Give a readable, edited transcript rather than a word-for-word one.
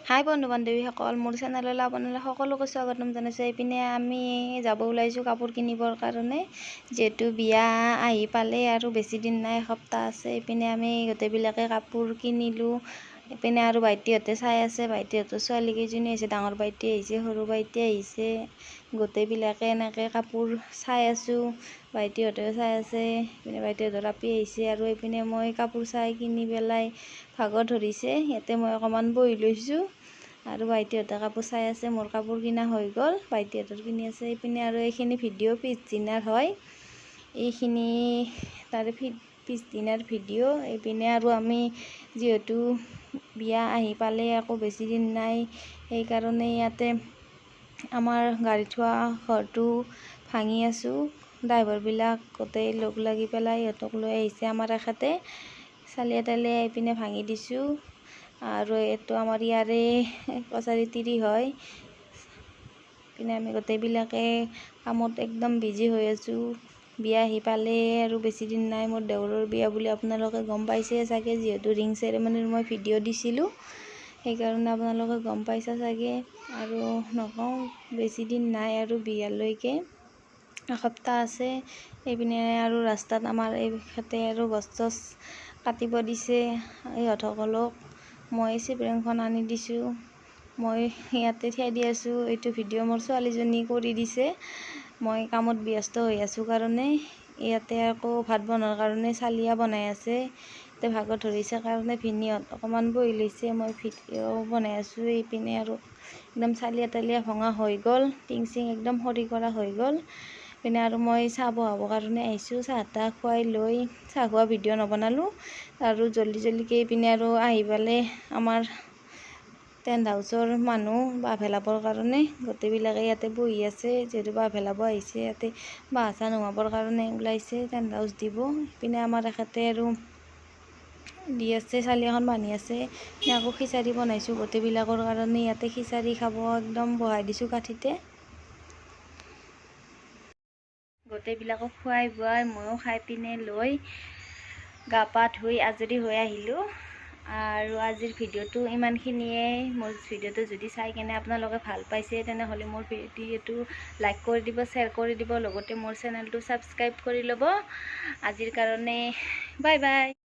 হাই বন্ধু বান্ধৱীসকল, মোৰ চেনেললৈ আপোনালোক সকলোকে স্বাগতম জনাইছোঁ। এইপিনে আমি যাব ওলাইছোঁ কাপোৰ কিনিবৰ কাৰণে, যিহেতু বিয়া আহি পালে আৰু বেছি দিন নাই, এসপ্তাহ আছে। এইপিনে আমি গোটেইবিলাকে কাপোৰ কিনিলোঁ। এইপিনে আৰু ভাইটিহঁতে চাই আছে, ভাইটিহঁতৰ ছোৱালীকেইজনী আহিছে, ডাঙৰ ভাইটি আহিছে, সৰু ভাইটি আহিছে। গোটেইবিলাকে এনেকৈ কাপোৰ চাই আছোঁ, ভাইটিহঁতেও চাই আছে। এইপিনে ভাইটিহঁতৰ আপি আহিছে আৰু এইপিনে মই কাপোৰ চাই কিনি পেলাই ভাগৰ ধৰিছে, ইয়াতে মই অকণমান বহি লৈছোঁ আৰু ভাইটিহঁতে কাপোৰ চাই আছে। মোৰ কাপোৰ কিনা হৈ গ'ল, ভাইটিহঁতৰ কিনি আছে। এইপিনে আৰু এইখিনি ভিডিঅ' পিছদিনাৰ হয়, এইখিনি তাৰে পিছদিনাৰ ভিডিঅ'। এইপিনে আৰু আমি যিহেতু বিয়া আহি পালে আকৌ বেছি দিন নাই, সেইকাৰণে ইয়াতে আমাৰ গাড়ী থোৱা ঘৰটো ভাঙি আছোঁ। ড্ৰাইভাৰবিলাক গোটেই লগ লাগি পেলাই সিহঁতক লৈ আহিছে আমাৰ এখেতে, চালিয়া তালিয়া এইপিনে ভাঙি দিছোঁ। আৰু এইটো আমাৰ ইয়াৰে কছাৰী তিৰি হয়। পিনে আমি গোটেইবিলাকে কামত একদম বিজি হৈ আছোঁ। বিয়া আহি পালে আৰু বেছি দিন নাই। মোৰ দেওৰৰ বিয়া বুলি আপোনালোকে গম পাইছে চাগে, যিহেতু ৰিং চেৰেমনিৰ মই ভিডিঅ' দিছিলোঁ, সেইকাৰণে আপোনালোকে গম পাইছে চাগে। আৰু নকওঁ, বেছি দিন নাই আৰু বিয়ালৈকে এসপ্তাহ আছে। এইপিনে আৰু ৰাস্তাত আমাৰ এইখেতে আৰু গছ চছ কাটিব দিছে ইহঁতসকলক। মই চিপৰেংখন আনি দিছোঁ, মই ইয়াতে থিয়াই দি আছোঁ। এইটো ভিডিঅ' মোৰ ছোৱালীজনী কৰি দিছে, মই কামত ব্যস্ত হৈ আছোঁ কাৰণে। ইয়াতে আকৌ ভাত বনোৱাৰ কাৰণে চালিয়া বনাই আছে, ইয়াতে ভাগৰ ধৰিছে কাৰণে ভিনিহঁত অকণমান বহি লৈছে, মই ভিডিঅ' বনাই আছোঁ। এইপিনে আৰু একদম চালিয়া তালিয়া ভঙা হৈ গ'ল, টিং চিং একদম সৰি কৰা হৈ গ'ল। পিনে আৰু মই চাহ বহাবৰ কাৰণে আহিছোঁ, চাহ তাহ খুৱাই লৈ চাহ খোৱা ভিডিঅ' নবনালোঁ আৰু জল্দিকৈ এইপিনে আৰু আহি পালে আমাৰ টেণ্ট হাউচৰ মানুহ বাঁহ ভেলাবৰ কাৰণে গোটেইবিলাকে ইয়াতে বহি আছে, যিহেতু বাঁহ ভেলাব আহিছে। ইয়াতে বাঁহ চাহ নোহোৱাবৰ কাৰণে ওলাইছে, টেণ্ট হাউচ দিব। ইপিনে আমাৰ এখেতে আৰু দি আছে, চালিয়াখন বান্ধি আছে। আকৌ খিচাৰি বনাইছোঁ গোটেইবিলাকৰ কাৰণে, ইয়াতে খিচাৰি খাব একদম বহাই দিছোঁ কাঠিতে। গোটেইবিলাকক খুৱাই বুৱাই ময়ো খাই পিনে লৈ গা পা ধুই আজৰি হৈ আহিলোঁ। আৰু আজিৰ ভিডিঅ'টো ইমানখিনিয়ে। মোৰ ভিডিঅ'টো যদি চাই কেনে আপোনালোকে ভাল পাইছে, তেনেহ'লে মোৰ ভিডিঅ'টো লাইক কৰি দিব, শ্বেয়াৰ কৰি দিব, লগতে মোৰ চেনেলটো ছাবস্ক্ৰাইব কৰি ল'ব। আজিৰ কাৰণে বাই বাই।